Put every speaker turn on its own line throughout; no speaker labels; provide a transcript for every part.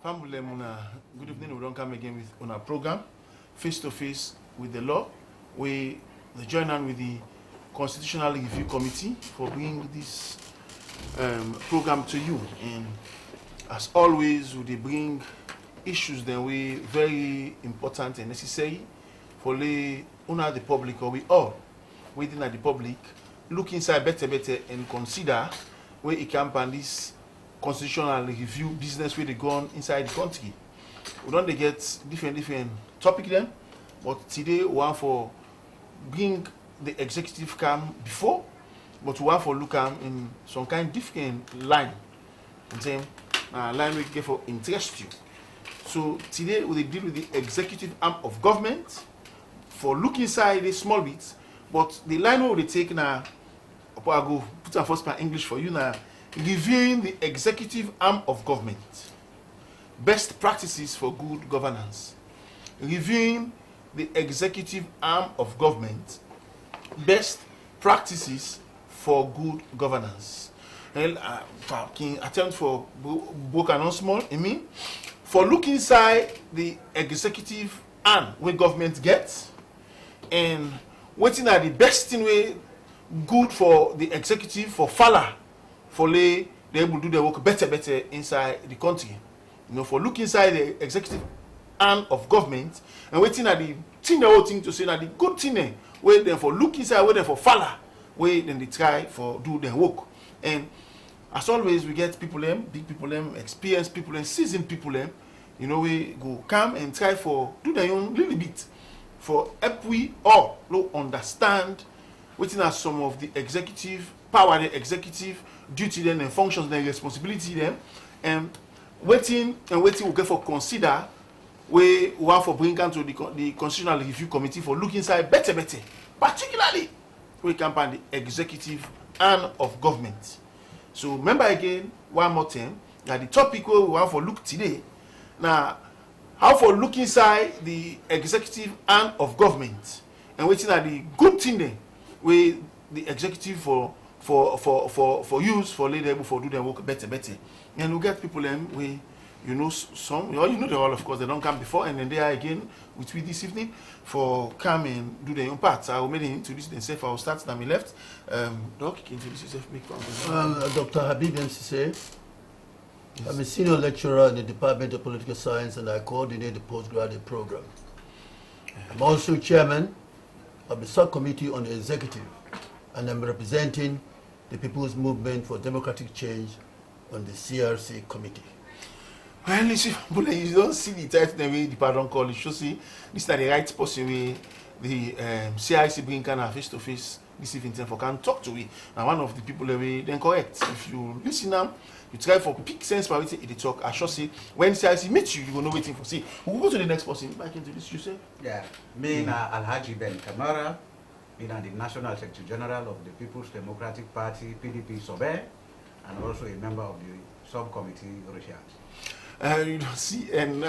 Family, good evening. We don't come again with on our program, face to face with the law. We join on with the Constitutional Review Committee for bringing this program to you. And as always, we bring issues that we very important and necessary for the public, or we all waiting at the public look inside better and consider where it can pan this constitutional review business where they go on inside the country. We don't get different topic then, but today we want for bring the executive come before, but we want for look in some kind of different line. And then line we get for interest you. So today we deal with the executive arm of government for look inside a small bit, but the line we take now, I go put a first part English for you now. Reviewing the executive arm of government, best practices for good governance. Reviewing the executive arm of government, best practices for good governance. And can attempt for book and small. I mean, for look inside the executive arm where government gets, and waiting at the best thing way good for the executive for Fala. For they able to do their work better inside the country. You know, for look inside the executive arm of government and waiting at the thing the whole thing to say that the good thing where then for look inside, where then for follow, where then they try for do their work. And as always, we get people big people experienced people seasoned people you know, we go come and try for do their own little bit for help we all understand waiting at some of the executive power, the executive duty then and functions then responsibility then, and waiting we get for consider we want for bring to the Constitutional Review Committee for look inside better, particularly we campaign the executive arm of government. So remember again one more time that the topic where we want for look today now how for look inside the executive arm of government and waiting at the good thing then where the executive for use for later able for do their work better. And we get people we you know some you know they all of course they don't come before and then they are again with me this evening for come and do their own parts. I will make them introduce themselves. I will start to my left. Doc, can you introduce yourself?
Well, Dr. F.B.C. I'm a senior lecturer in the Department of Political Science and I coordinate the postgraduate program. I'm also chairman of the subcommittee on the executive and I'm representing the People's Movement for Democratic Change on the CRC committee.
Well, listen, you don't see the title the way the pardon call it. You see, this is the right person way the CRC bring kind of face to face this evening for can talk to we. And one of the people that we then correct. If you listen now, you try for pick sense by waiting the talk. I should say when CRC meets you, you will know waiting for see. We'll go to the next person. Back into this, you say?
Yeah, me Alhaji Ben Kamara. The National Secretary General of the People's Democratic Party, PDP Sobe, and also a member of the subcommittee, Richard.
You don't see, and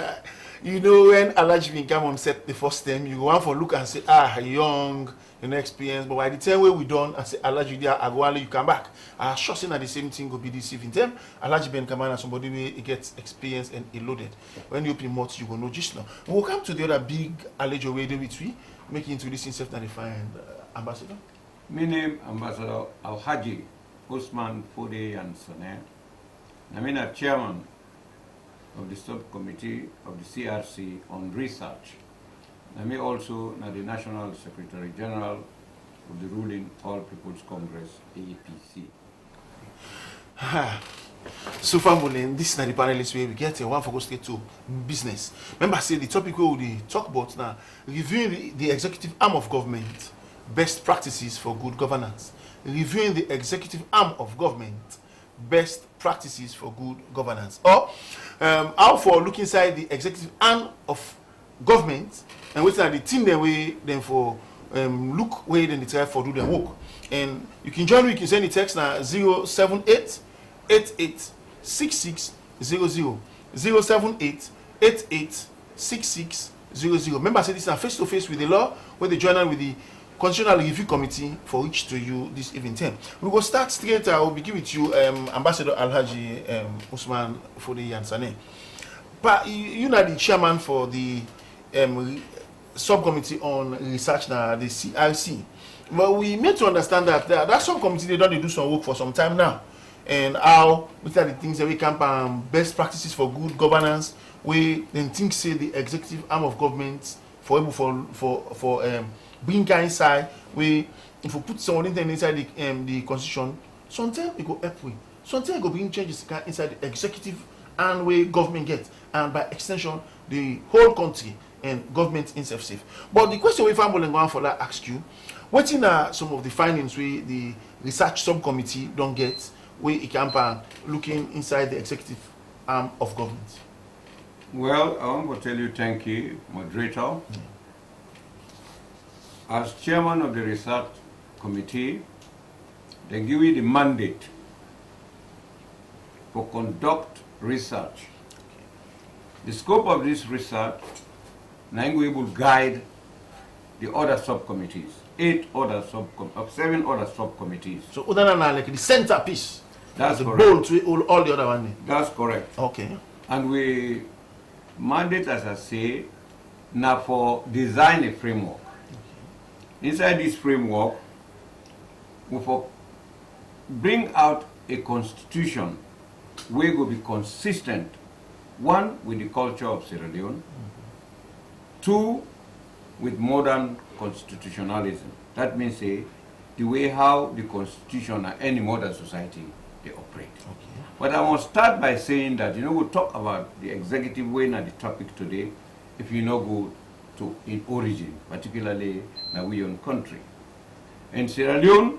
you know when Alhaji bin come on set the first time, you go on for look and say, young, experienced, but by the time we done and say, Alhaji there, Agwale, you come back. I sure saying that the same thing will be this evening. Them, Alhaji Ben come and somebody where he gets experienced and loaded. When you open mouth, you go know just now. We'll come to the other big Alhaji way which we make introducing himself and find Ambassador.
My name Ambassador Alhaji Usman Fode and Sane. I'm a chairman of the subcommittee of the CRC on research. I'm also the National Secretary General of the ruling All People's Congress, F.B.C.
So family, this is the panelist where we get one for go straight to business. Remember, I say the topic where we talk about now, reviewing the executive arm of government, best practices for good governance. Reviewing the executive arm of government, best practices for good governance. Or how for look inside the executive arm of government and wait at the team then way then for look where then they try for do their work. And you can join me, you can send the text now 078 88 66 00 078 88 66 00. Remember, I said this is face to face with the law where they join with the Constitutional Review Committee for which to you this evening time. We will start straight. I will begin with you, Ambassador Alhaji Usman Fode and Sane. you know the chairman for the subcommittee on research now, the CRC. But we made to understand that that subcommittee they don't do some work for some time now, and how which are the things that we can best practices for good governance. We then think say the executive arm of government for bring inside. We if we put something inside the constitution, sometimes it go help we. Sometimes it go bring changes inside the executive and way government gets, and by extension the whole country and government in safe. But the question we find going for that ask you, what are some of the findings we the research subcommittee don't get where it can looking inside the executive arm of government?
Well, I want to tell you thank you, moderator. As chairman of the research committee, they give you the mandate to conduct research. The scope of this research, we will guide the other subcommittees, 7 other subcommittees.
So other than like the centerpiece,
that's
the
correct.
goal to all the other one.
That's correct.
Okay.
And we mandate, as I say, now for design a framework. Inside this framework, we for bring out a constitution where will be consistent, one, with the culture of Sierra Leone, two, with modern constitutionalism. That means the way how the constitution and any modern society they operate.
Okay.
But I must start by saying that, we'll talk about the executive way and the topic today, if you go to in origin, particularly in our own country. In Sierra Leone,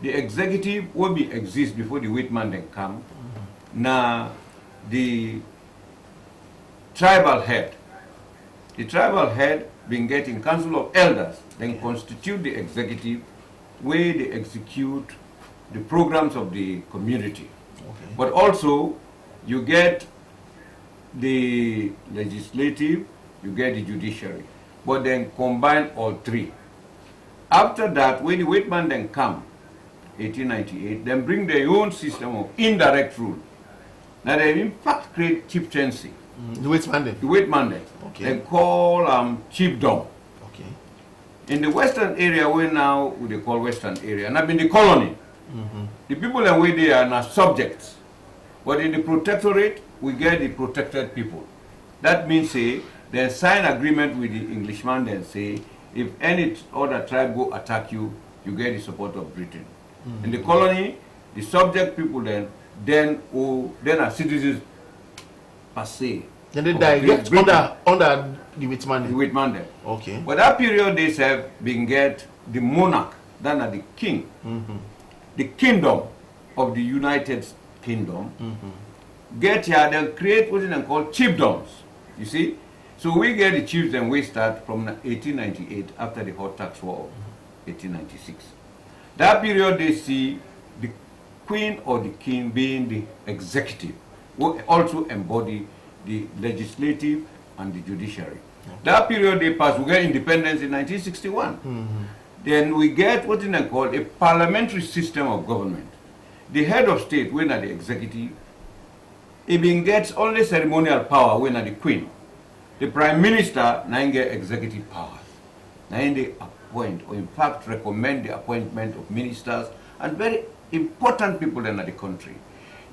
the executive will be exist before the white man then come. Now, the tribal head been getting council of elders, then constitute the executive where they execute the programs of the community.
Okay.
But also, you get the legislative, you get the judiciary, but then combine all three. After that, when the white man then come, 1898, then bring their own system of indirect rule. Now they in fact create chieftaincy.
The white mandate.
The white mandate.
Okay.
They call chiefdom.
Okay.
In the western area, where now they call western area, and I've been the colony. The people that we there are now subjects. But in the protectorate, we get the protected people. That means they sign agreement with the Englishman and say, if any other tribe go attack you, you get the support of Britain. In the colony, the subject people then are citizens per se.
Then they direct under the white mandate.
The white mandate.
Okay.
But that period they have been get the monarch, then are the king. The kingdom of the United Kingdom get here, then create what they call chiefdoms. You see? So we get the chiefs and we start from 1898 after the hot tax war of 1896. That period they see the queen or the king being the executive, who also embody the legislative and the judiciary. That period they pass, we get independence in 1961. Then we get what is called a parliamentary system of government. The head of state, when at the executive, he gets only ceremonial power when at the queen. The prime minister now get executive powers. Now they appoint, or in fact recommend the appointment of ministers and very important people in the country.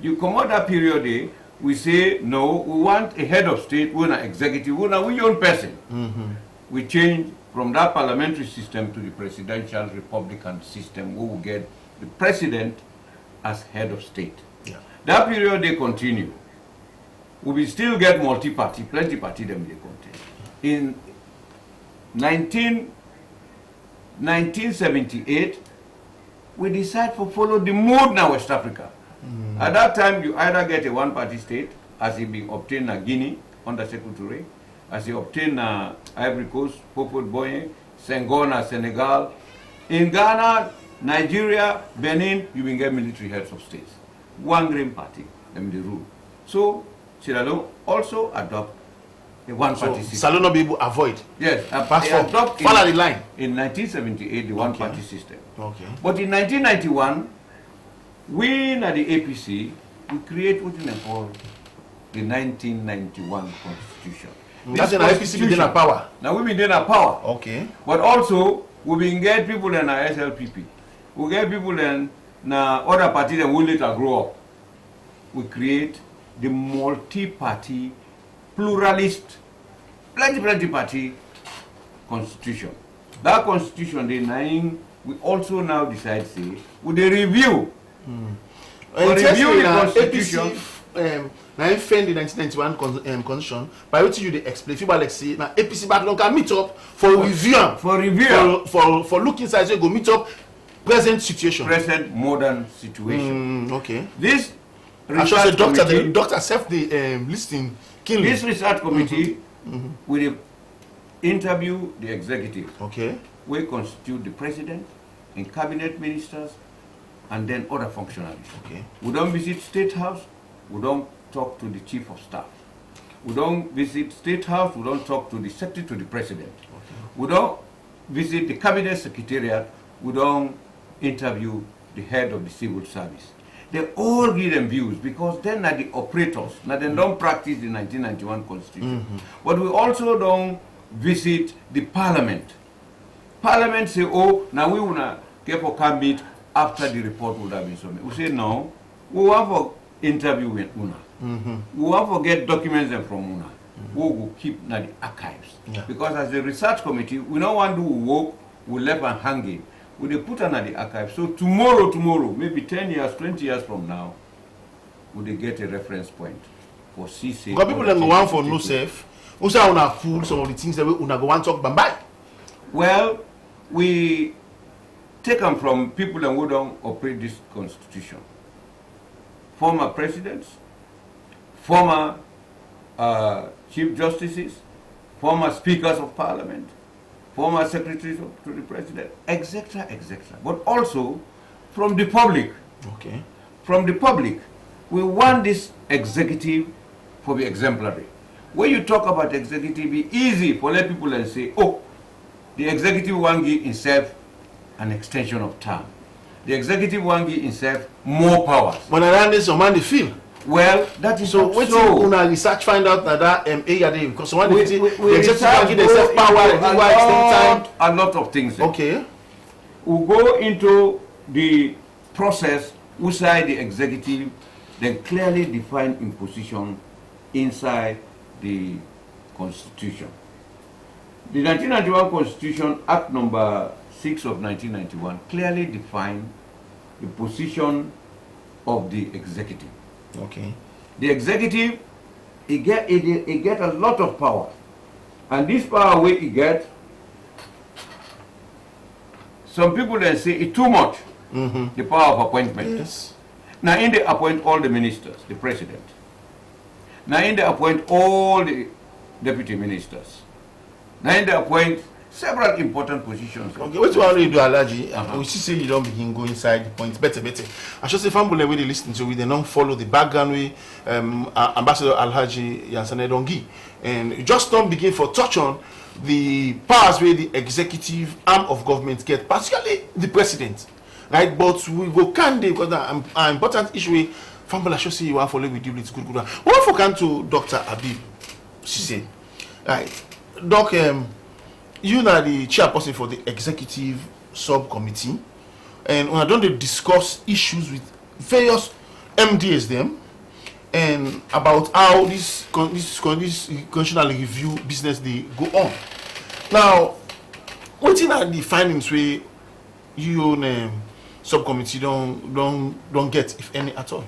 You come out that period there, we say, no, we want a head of state, we want an executive, we want your own person. We change from that parliamentary system to the presidential republican system, we will get the president as head of state.
Yeah.
That period they continue. We will still get multi-party, plenty party them they continue. In 1978, we decide to follow the mood now West Africa. At that time, you either get a one-party state, as it being obtained in Guinea under Sékou Touré, as you obtain Ivory Coast, Popot Boye, Senghor, Senegal. In Ghana, Nigeria, Benin, you will get military heads of states. One green party, them the rule. So, Sierra Leone also adopt a one-party system.
Sierra Leone be able to avoid.
Yes,
follow the line.
In 1978, the one-party system.
Okay.
But in 1991, we at the APC, we create what we call the 1991 Constitution.
That's an IPC within a power.
Now we within a power.
Okay.
But also, we been get people in our SLPP. We get people in other parties that will later grow up. We create the multi-party, pluralist, plenty party constitution. That constitution, we also now decide, say, with a review. Review the constitution.
Now, I find the 1991 constitution, by what you explain, people like say, now APC back don't can meet up for review. For look inside, so go meet up present situation.
Present modern situation.
Okay.
This
research the doctor self the listing.
This research committee will interview the executive.
Okay.
We constitute the president and cabinet ministers and then other functionaries.
Okay.
We don't visit State House. We don't talk to the chief of staff. We don't visit State House. We don't talk to the secretary to the president.
Okay.
We don't visit the cabinet secretariat. We don't interview the head of the civil service. They all give them views because then are the operators. Now they don't practice the 1991 Constitution. But we also don't visit the parliament. Parliament say, oh, now we wanna get for come meet after the report would have been submitted. We say no. We want for interview with UNA. We want to get documents from UNA. We will keep na the archives.
Yeah.
Because as a research committee, we don't want to work, we left and hanging. We put on the archives. So tomorrow, maybe 10 years, 20 years from now, we get a reference point for CC.
Because people don't go on for no safe. Also, I want to fool some of the things that we want to go and talk bye.
Well, we take them from people who don't operate this constitution. Former presidents, former chief justices, former speakers of parliament, former secretaries to the president, etc., etc. But also from the public.
Okay.
From the public, we want this executive to be exemplary. When you talk about executive, it's easy for let people and say, oh, the executive want give himself an extension of term. The executive want give himself more powers.
When I this, some man they feel.
Well, that is
so. What
so.
When I research find out that area because someone the
executive
want give themselves power,
a lot of things.
Okay.
We go into the process inside the executive, then clearly define imposition inside the Constitution. The 1991 Constitution, Act number 6 of 1991, clearly defined the position of the executive.
Okay.
The executive, it get a lot of power. And this power where it get, some people then say it's too much, the power of appointment.
Yes.
Now in they appoint all the ministers, the president. Now in they appoint all the deputy ministers. Now in they appoint several important positions.
Okay, what you want to do, Alhaji? We see say you don't begin go inside the points better. I should say, family way they listen to, we they don't follow the background way. Ambassador Alhaji Yansane Dongi, and you just don't begin for touch on the powers where the executive arm of government get, particularly the president, right? But we go candy because an important issue. Family, I should say you want to follow with you. It's good. What for can to Dr. Abib? She said, right, Doc. You are the chairperson for the executive subcommittee, and when I don't discuss issues with various MDs them, and about how this constitutional review business they go on. Now, what are the findings where you subcommittee don't get, if any, at all?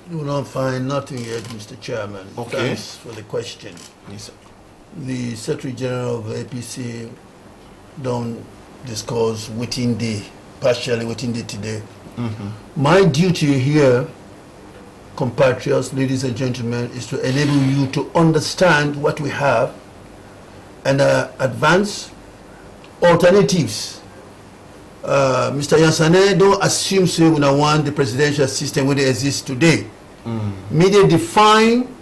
You will not find nothing yet, Mr. Chairman.
Okay.
Thanks for the question.
Yes, sir.
The Secretary General of APC don't discuss partially within the today. My duty here, compatriots, ladies and gentlemen, is to enable you to understand what we have and advance alternatives. Mr. Yansane don't assume say we don't want the presidential system where it exists today. Media define,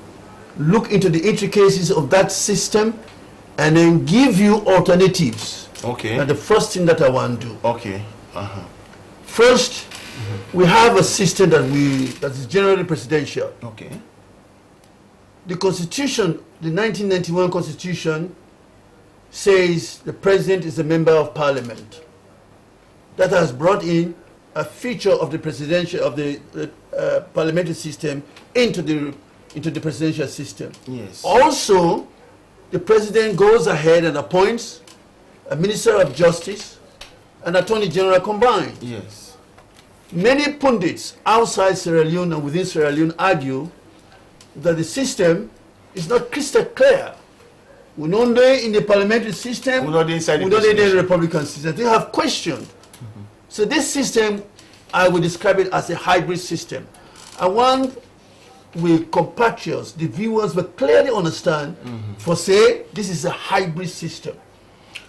look into the intricacies of that system, and then give you alternatives.
Okay.
And the first thing that I want to do.
Okay.
First, we have a system that is generally presidential.
Okay.
the Constitution, the 1991 Constitution, says the president is a member of parliament. That has brought in a feature of the presidential, of the parliamentary system into the presidential system.
Yes.
Also, the president goes ahead and appoints a minister of justice and attorney general combined.
Yes.
Many pundits outside Sierra Leone and within Sierra Leone argue that the system is not crystal clear. We don't know in the parliamentary system,
we don't know inside
we don't know in the Republican system. They have questioned. So this system, I would describe it as a hybrid system. I want we compatriots, the viewers, will clearly understand, for say, this is a hybrid system.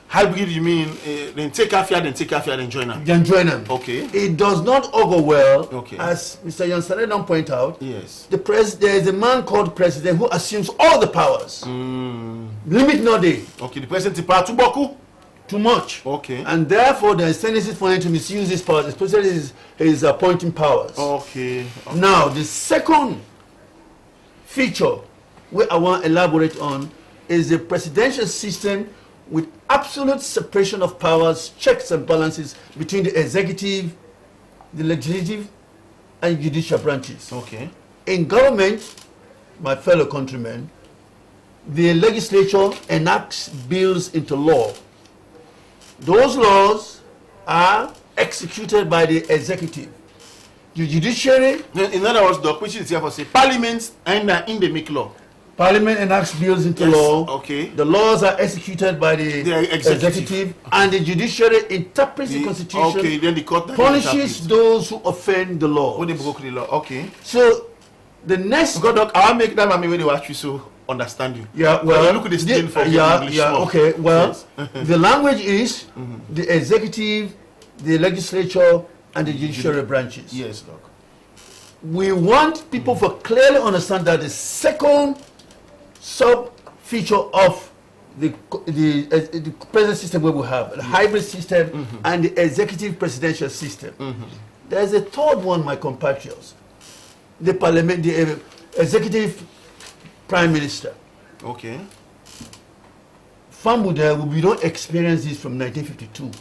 Hybrid, you mean then take Afia, then take Afia, then join them?
Then join them.
Okay.
It does not augur well,
Okay.
as Mr. Jansen don't point out.
Yes.
There is a man called president who assumes all the powers. Limit no day.
Okay, the president is part too boku?
Too much.
Okay.
And therefore, there is tendency for him to misuse his powers, especially his appointing powers.
Okay.
Now, the second feature where I want to elaborate on is the presidential system with absolute separation of powers, checks and balances between the executive, the legislative, and judicial branches.
Okay.
In government, my fellow countrymen, the legislature enacts bills into law. Those laws are executed by the executive. The judiciary,
In other words, the question is here for say parliament and in the make law.
parliament enacts bills into
Yes,
law.
okay.
The laws are executed by the executive, and the judiciary interprets the constitution,
Okay, then the court
punishes those who offend the law.
when they broke the law. Okay.
So the next
God, doc, I want to make that when they watch you so understand you.
Yeah, well,
look at this thing for English.
okay, well,
Yes.
the language is the executive, the legislature, and the judiciary branches.
Yes, doc.
We want people to clearly understand that the second sub-feature of the present system where we have, the hybrid system and the executive presidential system. There's a third one, my compatriots, the parliament, the executive prime minister.
Okay.
Fambuda, we don't experience this from 1952.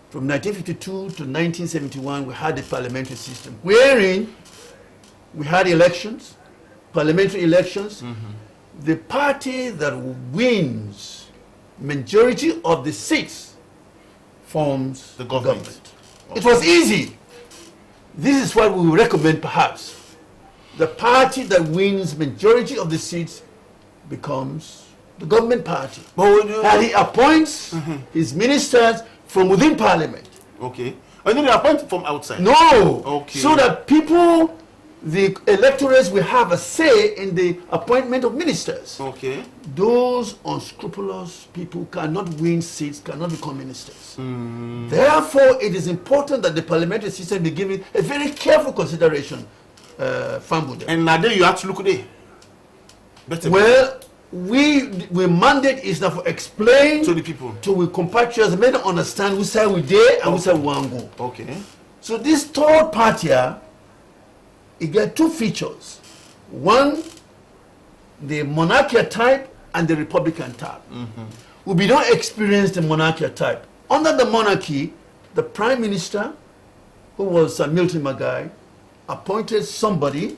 From 1952 to 1971, we had a parliamentary system, wherein we had elections, parliamentary elections. The party that wins majority of the seats forms
The government.
It was easy. This is what we would recommend, perhaps. The party that wins majority of the seats becomes the government party. And he appoints his ministers from within parliament.
Okay. And then they appoint from outside.
No.
Okay.
So that people, the electorates, will have a say in the appointment of ministers.
Okay.
Those unscrupulous people cannot win seats, cannot become ministers. Therefore, it is important that the parliamentary system be given a very careful consideration.
And now there you have to look there. Better
Well, we mandate is now for explain
to the people.
to we compatriots, make them understand which side we there and which side we want to go.
Okay.
So this third part here, it got two features. One, the monarchical type and the republican type. We don't experience the monarchical type. Under the monarchy, the prime minister, who was Sir Milton Magai, appointed somebody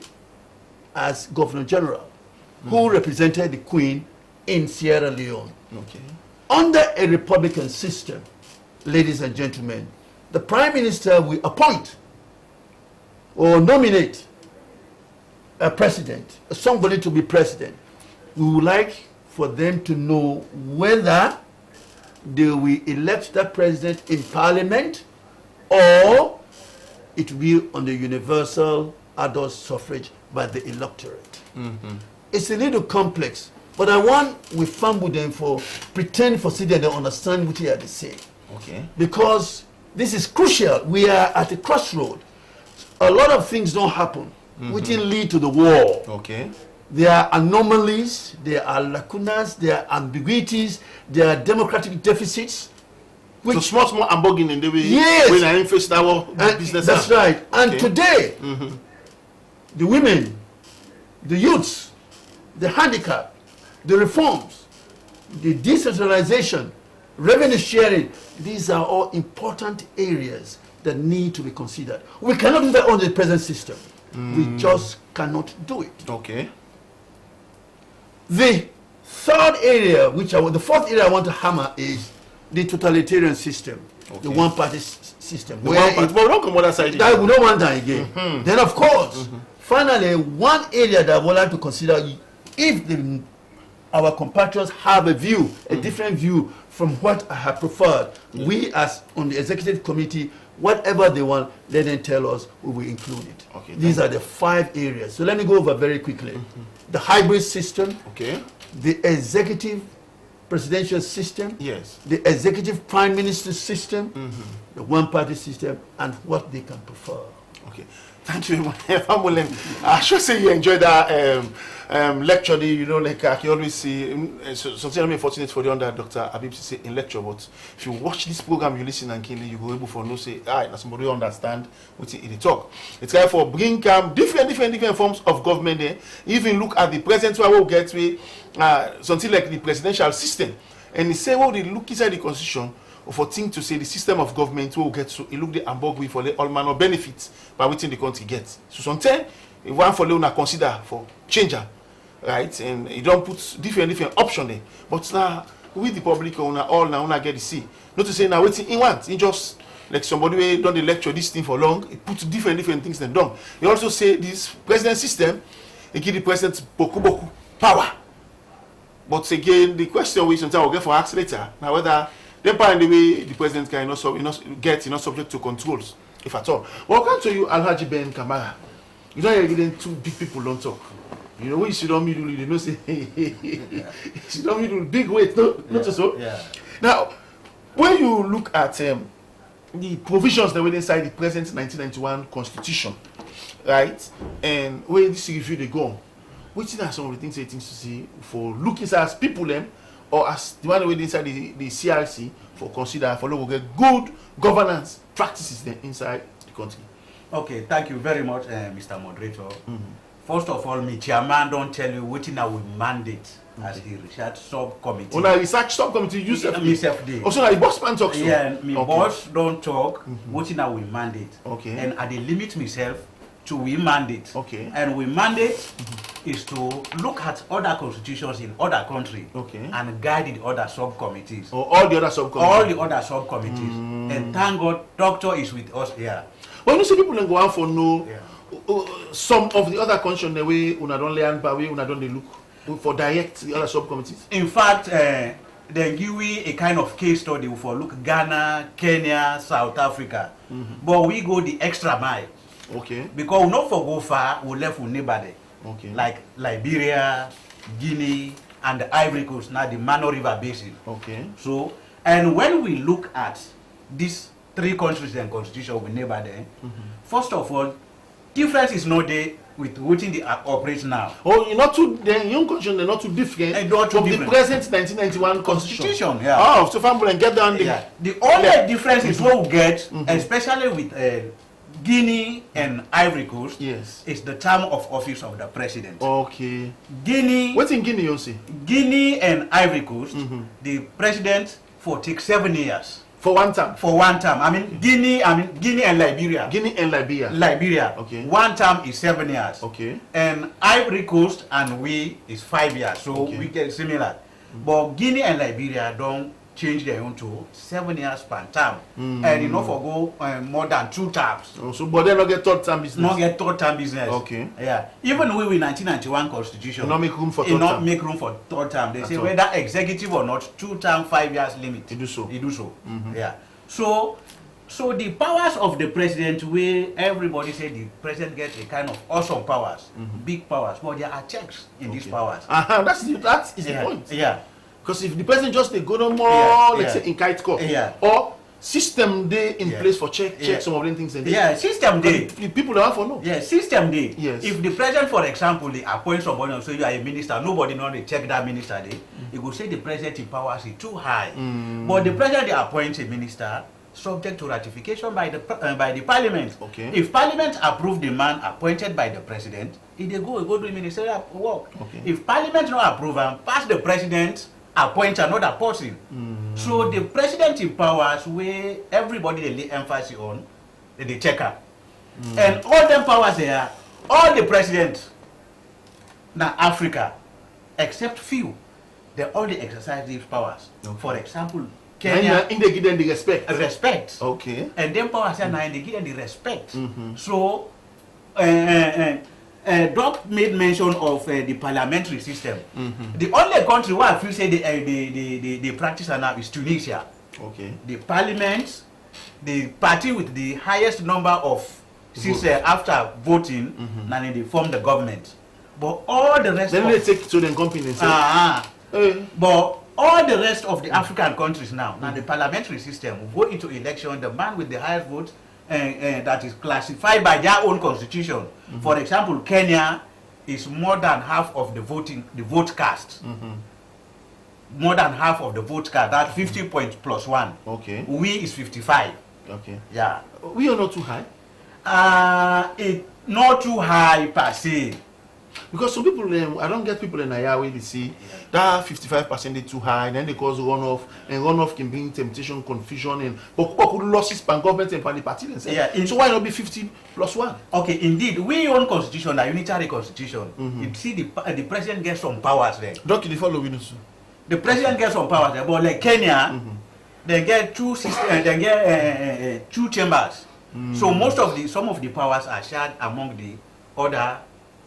as governor general, who represented the Queen in Sierra Leone.
Okay.
Under a republican system, ladies and gentlemen, the prime minister will appoint or nominate a president, somebody to be president. We would like for them to know whether they will elect that president in parliament or it will be on the universal adult suffrage by the electorate. It's a little complex, but I want we fumble them for pretend for see that they understand what they are saying.
Okay.
Because this is crucial. We are at a crossroad. A lot of things don't happen, which will lead to the war.
Okay.
There are anomalies, there are lacunas, there are ambiguities, there are democratic deficits.
So small unbogging in the way
Yes.
when I face our business.
That's right. And
Okay.
today, the women, the youths, the handicap, the reforms, the decentralization, revenue sharing, these are all important areas that need to be considered. We cannot do that under the present system. We just cannot do it.
Okay.
The third area, the fourth area I want to hammer is the totalitarian system, the one-party system.
But we don't come on that side.
We don't want that again. Then, of course, finally, one area that I would like to consider, if our compatriots have a view, a different view from what I have preferred, we as on the executive committee, whatever they want, let them tell us, we will include it.
Okay,
these are the 5 areas. So let me go over very quickly. The hybrid system,
okay,
the executive presidential system,
yes,
the executive prime minister system, the one-party system, and what they can prefer.
Okay, thank you very much. I should say you enjoyed that lecture. You know, like I can always see, something I'm fortunate for you under Dr. F.B.C in lecture, but if you watch this program, you listen and keenly, you go able for no say, that's somebody understand what they talk. It's kind for bring different forms of government there. Even look at the present one we'll get with something like the presidential system, and he say, well, they look inside the constitution for things to say the system of government will get so it look the ambogui for the all manner benefits by within the country gets. So sometimes if one for Leone consider for changer, right, and you don't put different option there. But now with the public owner all now get to see. Not to say now waiting in one, he just like somebody who done the lecture this thing for long, it puts different things then done. He also say this president system, it give the president boku power. But again, the question we sometimes will get for ask later now whether then by the way the president can not subject to controls, if at all. Welcome to you, Alhaji Ben Kamara. You don't hear two big people don't talk. You know, when you sit down middle, you know say you sit down middle, big weight, not so.
Yeah.
Now, when you look at the provisions that were inside the present 1991 Constitution, right, and where this review they go, which are some of the things they think to see for looking as people them, or as the one way inside the CRC for consider for local get good governance practices then inside the country.
Okay, thank you very much, Mr. Moderator. First of all, me chairman don't tell you what in our mandate as the research subcommittee.
On a research subcommittee, you
F.B.C.
Also, the boss man talks.
Yeah, me boss don't talk what in our mandate.
Okay.
And I limit myself to we mandate.
Okay.
And we mandate is to look at other constitutions in other countries.
Okay.
And guide the other subcommittees.
Or all the other subcommittees.
All the other subcommittees. And thank God, Doctor is with us here.
When you see people then go out for no, some of the other countries the way una don't learn, but we una don't they look for direct the other subcommittees.
In fact, they give we a kind of case study for look Ghana, Kenya, South Africa, but we go the extra mile.
Okay.
Because we not for go far, we left with neighbor
Okay.
like Liberia, Guinea, and the Ivory Coast, now the Mano River Basin.
Okay.
So, and when we look at these 3 countries and constitution with neighbor there, first of all, difference is not there with what they operate now.
Oh, you're not too the young constitution, they're not too different from the present 1991 constitution.
Yeah.
Oh, so family and get down there.
Yeah. The only difference is what we get, especially with Guinea and Ivory Coast,
Yes.
is the term of office of the president.
Okay.
Guinea,
What's in Guinea, you see?
Guinea and Ivory Coast, the president for take 7 years.
For one term.
For one term. Guinea and Liberia.
Guinea and Liberia.
Liberia.
Okay.
One term is 7 years.
Okay.
And Ivory Coast and we is 5 years. So
Okay.
we get similar. But Guinea and Liberia don't change their own to 7 years per term. And you know for go more than 2 terms.
Oh, so but they not get third term business.
Not get third term business.
Okay.
Yeah. Even we with 1991 constitution.
Not make room for
it
third
not
term.
make room for third term. They
At
say
all.
whether executive or not, 2 term, 5 years limit.
They do so.
They do so. Yeah. So the powers of the president, where everybody say the president gets a kind of awesome powers, big powers, but there are checks in these powers.
That is the point.
Yeah.
Because if the president just they go no more, let's say in kite court, or system they in place for check some of them things.
Yeah, system day.
The people don't have for no.
Yeah, system day.
Yes.
If the president, for example, they appoint somebody and say you are a minister, nobody know they check that minister day. He will say the president in powers is too high. But the president they appoint a minister, subject to ratification by the parliament.
Okay.
If parliament approve the man appointed by the president, he dey go do ministerial work.
Okay.
If parliament no approve and pass the president, appoint another person. So the president empowers where everybody dey lay emphasis on the checker. And all them powers there, all the presidents na Africa, except few, they only exercise these powers.
Okay.
For example, Kenya,
And they give them the respect.
respect.
Okay.
And then powers and they give them the respect. So, Doc made mention of the parliamentary system. The only country where I feel say the practice now is Tunisia.
Okay.
The parliament, the party with the highest number of seats after voting, then they form the government. But all the rest
Then they take it to the company and say,
but all the rest of the African countries now the parliamentary system will go into election, the man with the highest votes that is classified by their own constitution. For example, Kenya is more than half of the vote cast. More than half of the vote cast, that's 50 points plus 1.
Okay.
We is 55.
Okay.
Yeah.
We are not too high.
It's not too high per se.
Because some people, I don't get people in Aya where they see that 55% is too high, then they cause runoff, and runoff can bring temptation, confusion, and but losses by government and by the party. So why not be 50 plus 1?
Okay, indeed, we own constitution, a unitary constitution. You see, the president gets some powers there.
Don't you follow Winus?
The president gets some powers there, but like Kenya, they get two systems, they get 2 chambers. So some of the powers are shared among the other.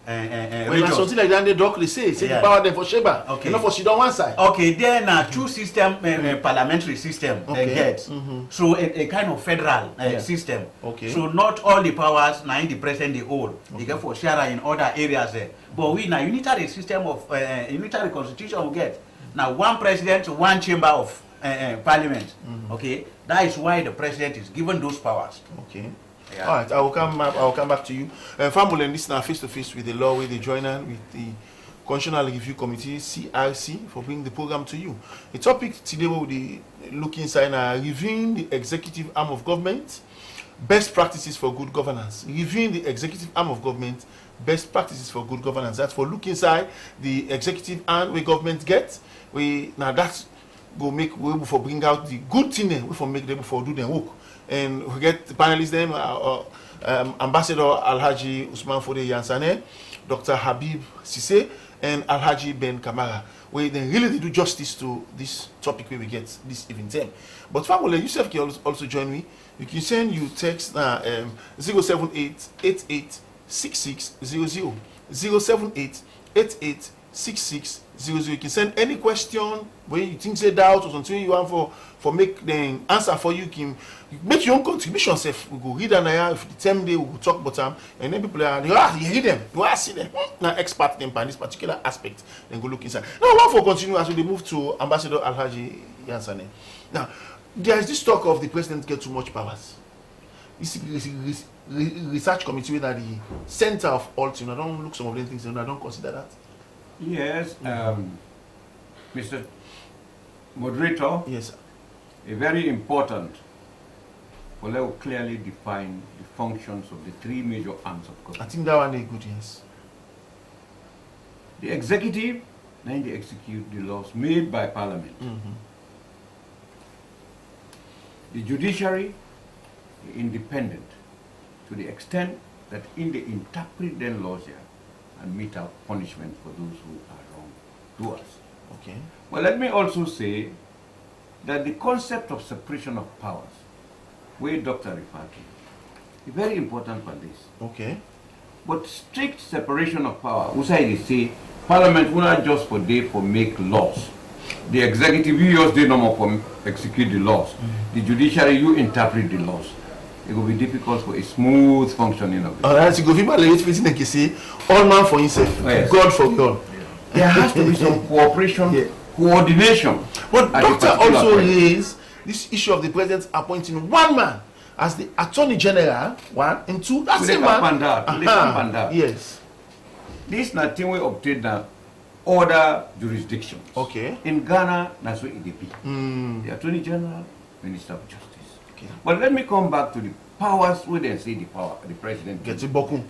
Well, something like that, the doctor say the power there for Sheba,
okay.
Not for Shida one side.
Okay, then 2 system parliamentary system they get. So a kind of federal system.
Okay.
So not all the powers now in the president they hold. They get for Sierra in other areas there. But we now unitary system of unitary constitution we get. Now 1 president, 1 chamber of parliament. Okay, that is why the president is given those powers.
Okay.
Yeah.
All right, I will come back to you. Family and listener, face to face with the law, with the joiner, with the Constitutional Review Committee, CRC, for bringing the program to you. The topic today will be looking inside reviewing the executive arm of government, best practices for good governance. Reviewing the executive arm of government, best practices for good governance. That's for look inside the executive arm where government gets. Now that's go make we able for bring out the good thing we for make them for do their work. And we get the panelists them, Ambassador Alhaji Usman Fode Yansane, Dr. Habib Sise, and Alhaji Ben Kamara. Where they really do justice to this topic where we get this evening. But family, yourself can also join me. You can send you text 078 88 6600 078 88 6600. You can send any question where you think say doubt or something you want for make the answer for you. You can make your own contribution. Self, we go read and if the same day we will talk about them, and then people are you read them, you see them, now expert them by this particular aspect, then go look inside. Now, I want to continue as we move to Ambassador Alhaji Yansane. Now, there is this talk of the president get too much powers. This research committee that the center of all things. I don't look some of the things and I don't consider that.
Yes, Mr. Moderator.
Yes, sir.
A very important, well, let us clearly define the functions of the 3 major arms of government.
I think that one is good, yes.
The executive, then they execute the laws made by Parliament. The judiciary, independent, to the extent that in they interpret their laws here and mete out punishment for those who are wrongdoers.
Okay.
Well, let me also say that the concept of separation of powers, where Dr. referred to, is very important for this.
Okay.
But strict separation of power, which I say, Parliament will not just for they for make laws. The executive, you just they no more for execute the laws. The judiciary, you interpret the laws. It will be difficult for a smooth functioning of it.
Alright, you go people like you say, all man for himself,
yes.
God for God.
There has to be some cooperation, coordination.
But Doctor also raised this issue of the president appointing 1 man as the Attorney General, 1, and 2, that's the man. Yes.
This is not thing we obtain the other jurisdictions.
Okay.
In Ghana, that's what it be. The Attorney General, Minister of Justice.
Okay.
But let me come back to the powers where they say the power, the president.
Get it boku.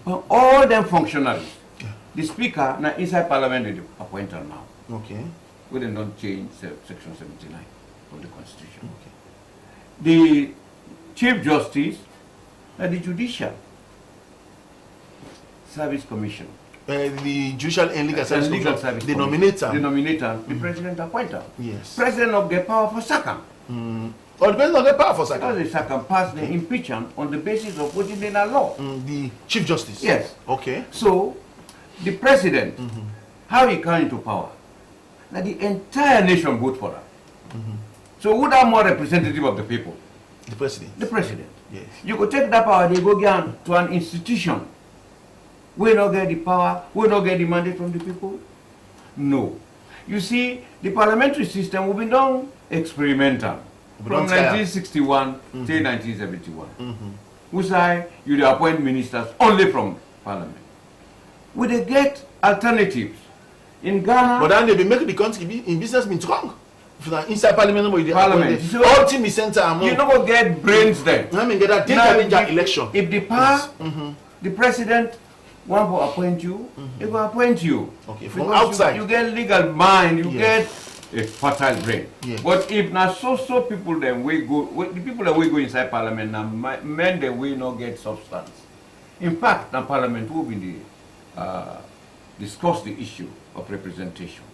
All them functionaries.
Yeah.
The speaker, now inside parliament, they appoint her now.
Okay.
We did not change section 79 of the constitution.
Okay.
The chief justice, the judicial service commission.
The judicial and legal service,
Legal
commission,
service
the
commission.
nominator.
The nominator, the president appoint her.
Yes.
President of the power for second.
Or the president of the power for
Because
second.
the second passed the impeachment on the basis of what is in the law.
The chief justice.
Yes.
Okay.
So, the president, how he come into power? Now the entire nation vote for her. So who that more representative of the people?
The president.
The president.
Yes.
You could take that power, they go get to an institution. We not get the power, we not get the mandate from the people. No. You see, the parliamentary system will be done experimental from 1961 till 1971. We say you appoint ministers only from parliament. We they get alternatives. In Ghana,
But then they be make the country in business mean strong. If you are inside parliament, where they
Parliament.
appoint all team is center among.
you don't get brains there.
I mean, get that
Now,
danger election.
If the power, the president want to appoint you, he will appoint you.
Okay, from
Because
outside.
You get legal mind, you
Yes.
get a fertile brain.
Yes.
But if not so people then we go, the people that we go inside parliament now, men that we not get substance. In fact, now parliament will be discuss the issue of representation.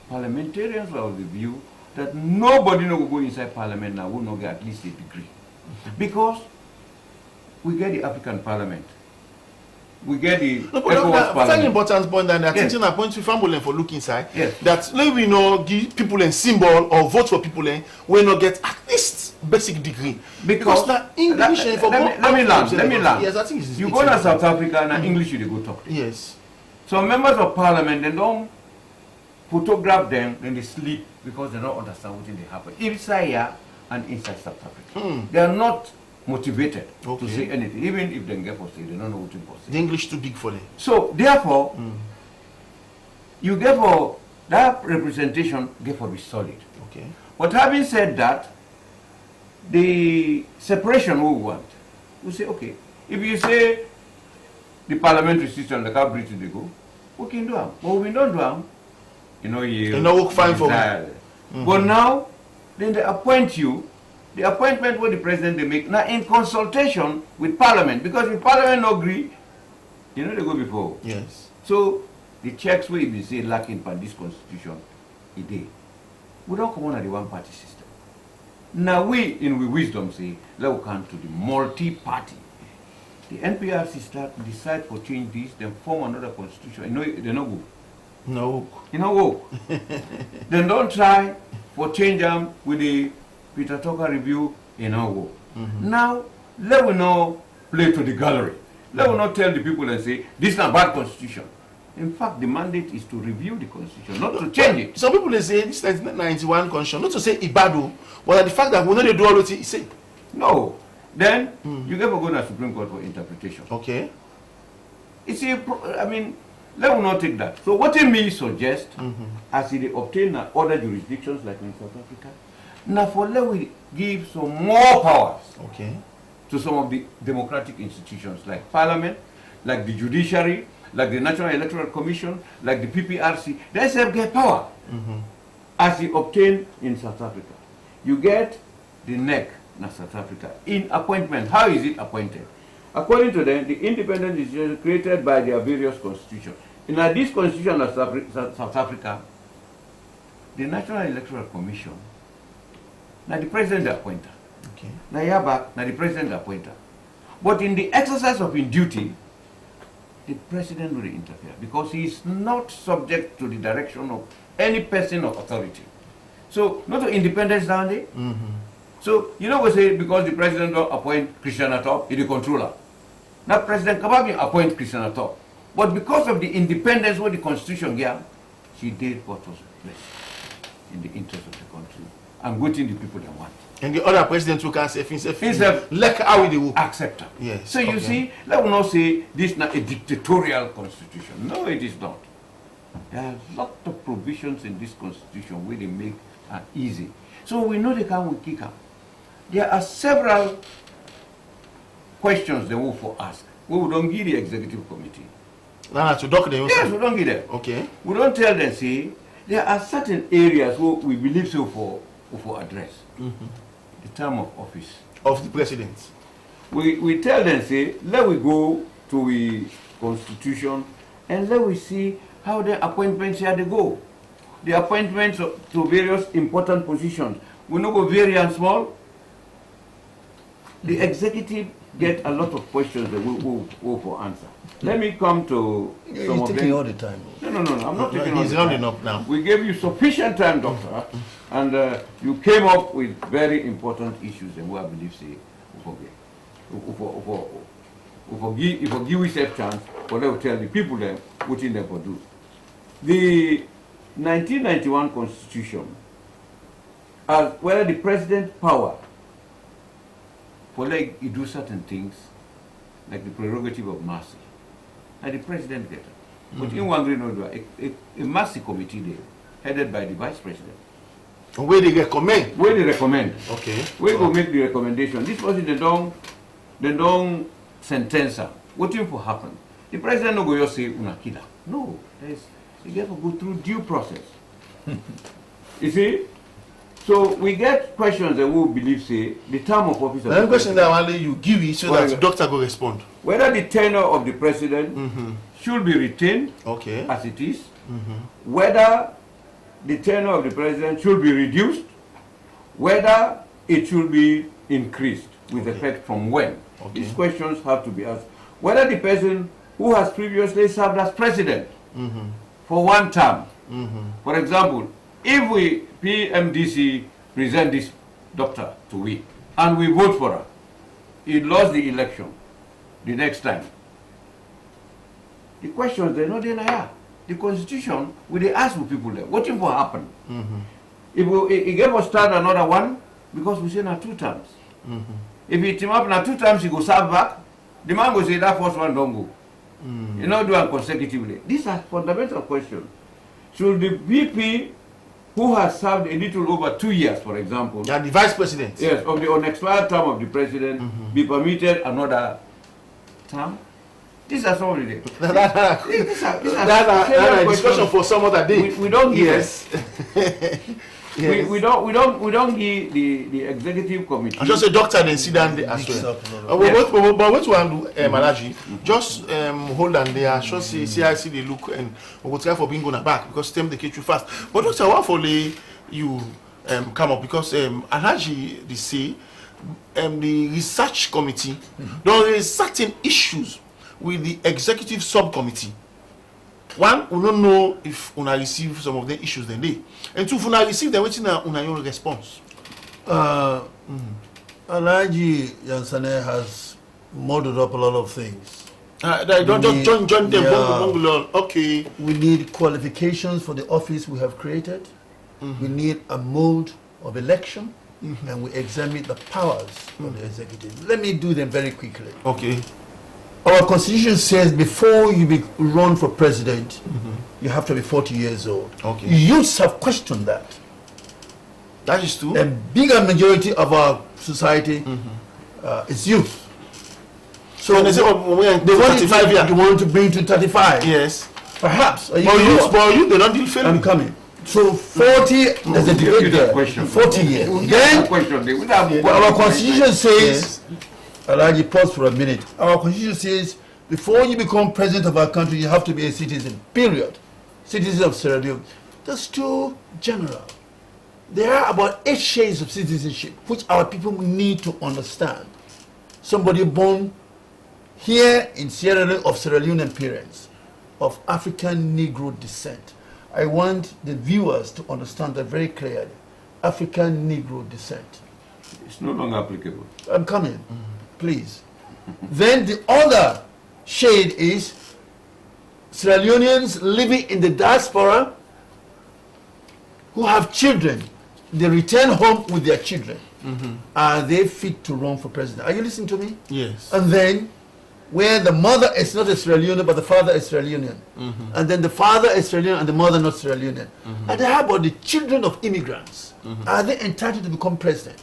Parliamentarians were of the view that nobody no go inside parliament now will not get at least a degree. Because we get the African parliament. We get the
No, but
ECOWAS
very
parliament.
important point that I
Yes.
think I point to family for look inside.
Yes.
That let we know give people a symbol or vote for people we not get at least basic degree.
Because
now English
let,
for
let me learn.
Yes, I think it's
You go to South Africa and English you dey go talk.
Yes.
So members of parliament, they don't photograph them, then they sleep because they don't understand what they happen. Inside here and inside South Africa. They are not motivated
Okay.
to say anything. Even if they get for say, they don't know what to say.
The English too big for them.
So therefore, you get for that representation get for be solid.
Okay.
But having said that, the separation we want, we say, okay, if you say the parliamentary system, like how Britain they go, we can do them. But we don't do them, you
know, work fine for
But now, then they appoint you, the appointment what the president they make, now in consultation with parliament, because if parliament no agree, they go before.
Yes.
So, the checks we even say lacking by this constitution, it is. We don't come on at the one-party system. Now we, in wisdom, say, let's come to the multi-party. The NPRC start decide for change this, then form another constitution. They no go.
No.
Go. Then don't try for change them with the Peter Tucker review. Go. Now let we not play to the gallery. Let we not tell the people and say this is a bad constitution. In fact, the mandate is to review the constitution, not to change it.
Some people they say this 1991 constitution, not to say Ibadu, but the fact that we know they do all what he say.
No. Then you get to go to the Supreme Court for interpretation.
Okay.
It's I mean, let us not take that. So what it may suggest, as they obtain other jurisdictions like in South Africa, now for let we give some more powers
Okay.
to some of the democratic institutions like Parliament, like the judiciary, like the National Electoral Commission, like the PPRC. They self get power as they obtain in South Africa. You get the NEC in South Africa in appointment. How is it appointed? According to them, the independent institution created by their various constitutions. In this constitution of South Africa, the National Electoral Commission, now the president appointed.
Okay.
Now the president appointed. But in the exercise of his duty, the president will interfere because he is not subject to the direction of any person of authority. So, not independence down there. So, we say because the president don't appoint Christian Atop, he's the controller. Now, President Kababi appoint Christian Atop. But because of the independence what the constitution gave, she did what was best in the interest of the country and what the people they want.
And the other president who can say himself like how they will
accept her.
Yes.
So you see, let us not say this is not a dictatorial constitution. No, it is not. There are a lot of provisions in this constitution where they make it easy. So we know they can kick her. there are several questions they will for ask. We don't give the executive committee.
Nah, to doc them.
Yes, we don't give them.
Okay.
We don't tell them, see, there are certain areas where we believe so for address. The term of office.
Of the president.
We tell them, say, let we go to the constitution and let we see how the appointments here they go. The appointments to various important positions. We not go very and small. The executive get a lot of questions that we will for answer. Let me come to some
You're
of
taking
them.
all the time.
No, I'm not taking all
He's
the
rounding
time.
up now.
We gave you sufficient time, doctor, and you came up with very important issues and we I believe say we forget. If we give we a chance, but they will tell the people them what in them for do. The 1991 Constitution, as whether the president's power for like he do certain things, like the prerogative of mercy, and the president get it. But in one green order, a mercy committee there, headed by the vice president.
Where they recommend.
Where they recommend.
Okay.
We go make the recommendation. This was the don't sentence her. What will happen? The president no go just say una killer. No, you get to go through due process. You see? So we get questions that we believe say the term of office.
The question that only you give it so that the doctor will respond.
Whether the tenure of the president should be retained as it is, whether the tenure of the president should be reduced, whether it should be increased with effect from when. These questions have to be asked. Whether the person who has previously served as president for one term, for example, if we PMDC present this doctor to we and we vote for her, he lost the election the next time. The questions they know they are. The constitution will they ask for people there. What will happen? If he gave us start another one, because we say now 2 terms. If he team up now 2 times, he go serve back. The man will say that first one don't go. You know, do it consecutively. These are fundamental questions. Should the VP who has served a little over 2 years, for example,
And the vice president.
yes, of the unexpired term of the president, be permitted another term? These are some of the these are
That's a discussion for some other day.
we don't give
Yes. Yes.
we don't give the executive committee.
I just say doctor then sit down there as well. But what we want to do, Malachi, just hold on there. Just see I see the look and we will try for being going back because them they catch you fast. But doctor, what for you come up because Alhaji they say the research committee there is certain issues with the executive subcommittee. One, we don't know if una receive some of the issues then they. And two, if una receive them, waiting una your response.
Alhaji Yansane has molded up a lot of things.
Don't just join them. Yeah. Okay.
We need qualifications for the office we have created. We need a mode of election, and we examine the powers of the executive. Let me do them very quickly.
Okay.
Our constitution says before you run for president, you have to be 40 years old.
Okay.
Youths have questioned that.
That is true.
A bigger majority of our society is youth. So
and they say,
they want to bring to 35.
Yes.
Perhaps.
But you, they don't deal fairly.
I'm coming. So 40, there's a debate there. 40 years. Then our constitution says, Alhaji, pause for a minute. Our constitution says, before you become president of our country, you have to be a citizen, period. Citizen of Sierra Leone. That's too general. There are about 8 shades of citizenship, which our people need to understand. Somebody born here in Sierra Leone of Sierra Leonean parents, of African Negro descent. I want the viewers to understand that very clearly. African Negro descent.
It's no longer applicable.
I'm coming. Please. Then the other shade is Sierra Leoneans living in the diaspora who have children. They return home with their children. Are they fit to run for president? Are you listening to me?
Yes.
And then where the mother is not a Sierra Leonean, but the father is Sierra Leonean. And then the father is Sierra Leonean and the mother not Sierra Leonean. And how about the children of immigrants? Are they entitled to become president?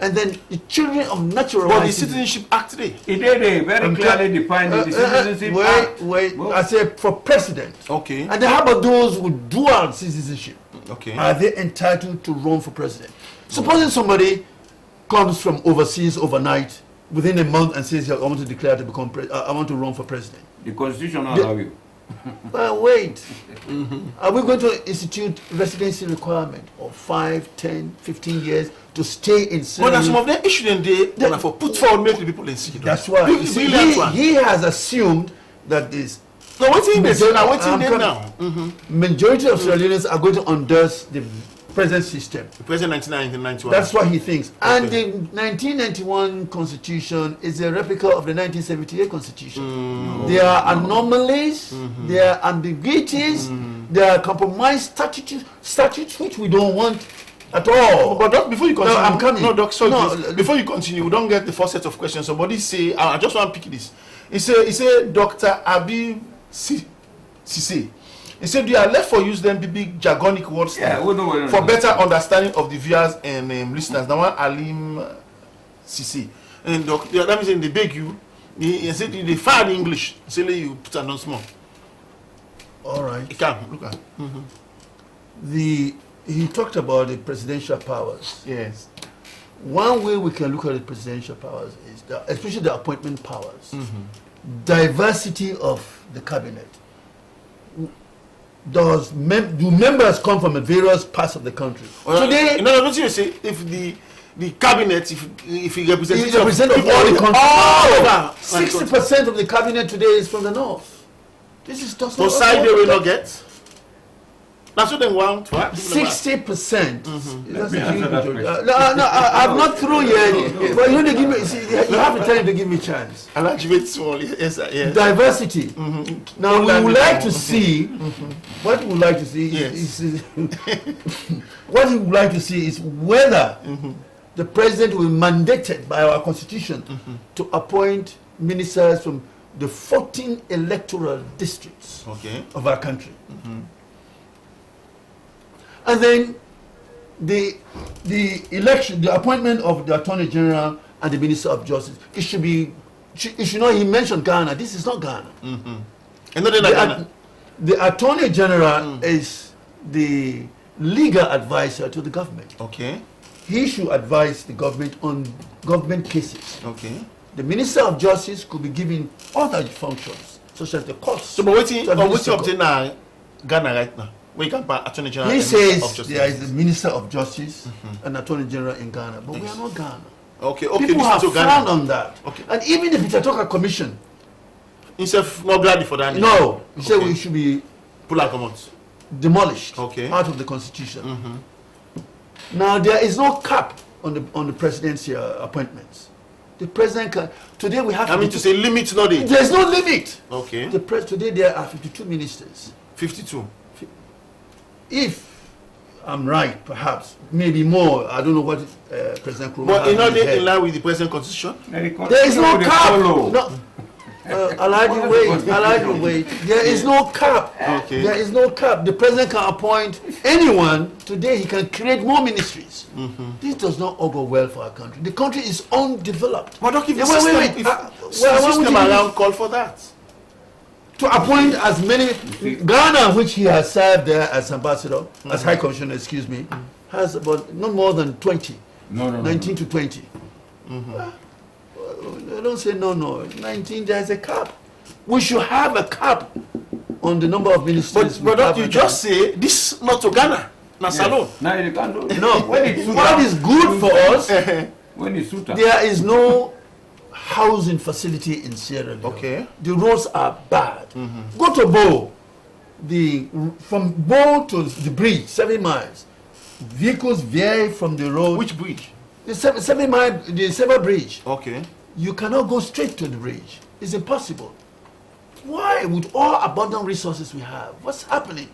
And then the children of natural
But the
rights.
Citizenship Act today.
It did very clearly defined the Citizenship Act.
Wait, I said for president.
Okay.
And then how about those with dual citizenship?
Okay.
Are they entitled to run for president? Supposing somebody comes from overseas overnight within a month and says, I want to declare to become I want to run for president.
The Constitution allows you.
But wait, are we going to institute residency requirement of 5, 10, 15 years to stay in Sierra
But
Leone?
some of them issued they for put forward make the people in Sierra.
That's why.
You
You
see,
see, he has assumed that this
No, waiting this now, waiting
I'm
there
coming.
now.
majority of Sierra Leoneans are going to endorse the present system.
The president 1991.
That's what he thinks. And
Okay.
the 1991 constitution is a replica of the 1978 constitution. There are anomalies, there are ambiguities, there are compromised statutes which we don't want at all.
But Doc, before you continue,
I'm coming.
No, Doc, sorry,
No,
please. Before you continue, we don't get the first set of questions. Somebody say, I just want to pick this. He said, Dr. F.B.C. He said, you are left for use them big jargonic words for better understanding of the viewers and listeners. Now, one Alim CC. And Doc, that means they beg you. He said, they fire the English. Say, you put an small.
All right.
He can look at.
He talked about the presidential powers.
Yes.
One way we can look at the presidential powers is, especially the appointment powers, diversity of the cabinet. Do members come from various parts of the country?
Well,
today,
don't you say if the cabinet, if he represents
all the country,
all over
60% of the cabinet today is from the north. This is just
so side they will not get. That's what they want.
60%. That's a huge
that
majority. I'm not through yet. But you need to give me. See, you have to tell him to give me a chance.
I like to small. Yes, yes.
Diversity. Now we would like to see. What we would like to see is what we would like to see is whether the president will be mandated by our constitution to appoint ministers from the 14 electoral districts of our country. And then the election, the appointment of the Attorney General and the Minister of Justice, it should be, he mentioned Ghana. This is not Ghana.
And not Ghana.
The Attorney General is the legal advisor to the government.
Okay.
He should advise the government on government cases.
Okay.
The Minister of Justice could be given other functions, such as the courts.
So, but what's up to now, Ghana right now? We can buy Attorney General.
He says there is the Minister of Justice and Attorney General in Ghana, but we are not Ghana.
Okay.
People have frowned on that. Okay. And even the Pitatoka Commission,
himself not glad for that.
No, he said we should be demolished, out of the constitution. Now there is no cap on the president's appointments. The president can, today we have.
I mean to say limit, not it.
There's no limit.
Okay.
Today there are 52 ministers.
52.
If I'm right, perhaps, maybe more. I don't know what President Nkrumah.
But in line with the present constitution?
There is no cap. No. Allow you wait. There is no cap.
Okay.
There is no cap. The president can appoint anyone. Today he can create more ministries. This does not augur well for our country. The country is undeveloped.
But don't give the system around call for that.
To appoint as many, Ghana, which he has served there as ambassador, as high commissioner, excuse me, has about not more than 20. 19 to 20. Don't say no. 19, there's a cap. We should have a cap on the number of ministers.
But don't you just say this not to Ghana, not salon.
Now you can't do it.
No, what is good for us,
when it's suited.
There is no housing facility in Sierra Leone.
Okay.
The roads are bad. Go to Bo. From Bo to the bridge, 7 miles. Vehicles vary from the road.
Which bridge?
The 7 mile, the Sever Bridge.
Okay.
You cannot go straight to the bridge. It's impossible. Why, with all abundant resources we have, what's happening?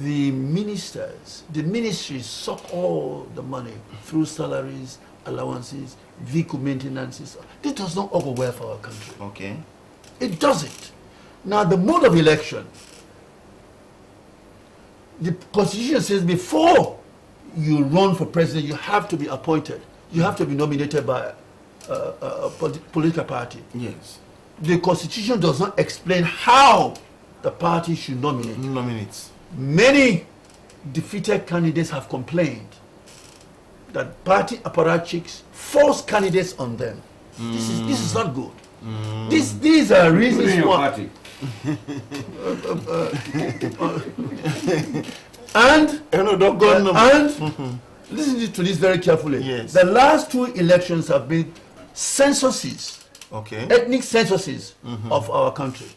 The ministries suck all the money through salaries, allowances, vehicle maintenances. This does not augur well for our country.
Okay.
It doesn't. Now, the mode of election, the constitution says before you run for president, you have to be appointed. You have to be nominated by a political party.
Yes.
The Constitution does not explain how the party should nominate. Many defeated candidates have complained that party apparatchiks force candidates on them. This is not good. These are reasons why. And listen to this very carefully.
Yes.
The last 2 elections have been censuses, ethnic censuses of our country.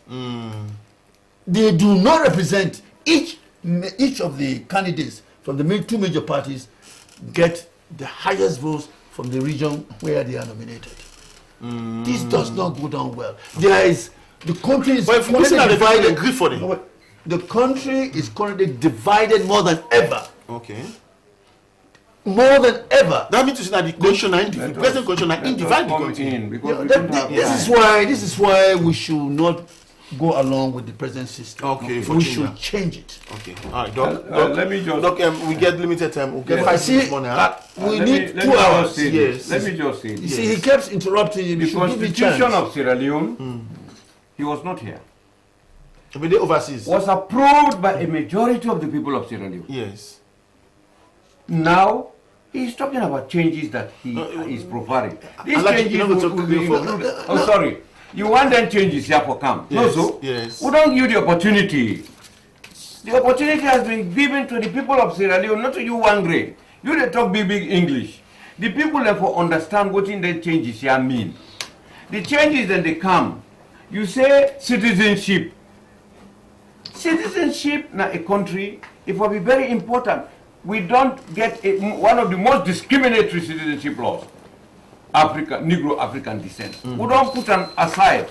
They do not represent each of the candidates from the 2 major parties get the highest votes from the region where they are nominated. This does not go down well. The country is currently divided. The country is currently divided more than ever. More than ever.
That means that the present constitution and divide the country.
This is why we should not go along with the present system. We should change it.
All right, Doc.
Let me just.
Doc, we get limited time. We'll get 5 minutes more now.
We need 2 hours.
Yes. Let me just say this.
You see, he kept interrupting you.
The Constitution of Sierra Leone, he was not here.
But the overseas
was approved by a majority of the people of Sierra Leone.
Yes.
Now he's talking about changes that he is providing. These changes will be included. Oh, sorry. You want them changes here for come?
Yes.
No, so
yes.
We don't give the opportunity. The opportunity has been given to the people of Sierra Leone, not to you one grade. You they talk big English. The people therefore understand what in the changes here mean. The changes then they come. You say citizenship. Citizenship in a country, it will be very important. We don't get one of the most discriminatory citizenship laws. Negro African descent. We don't put them aside.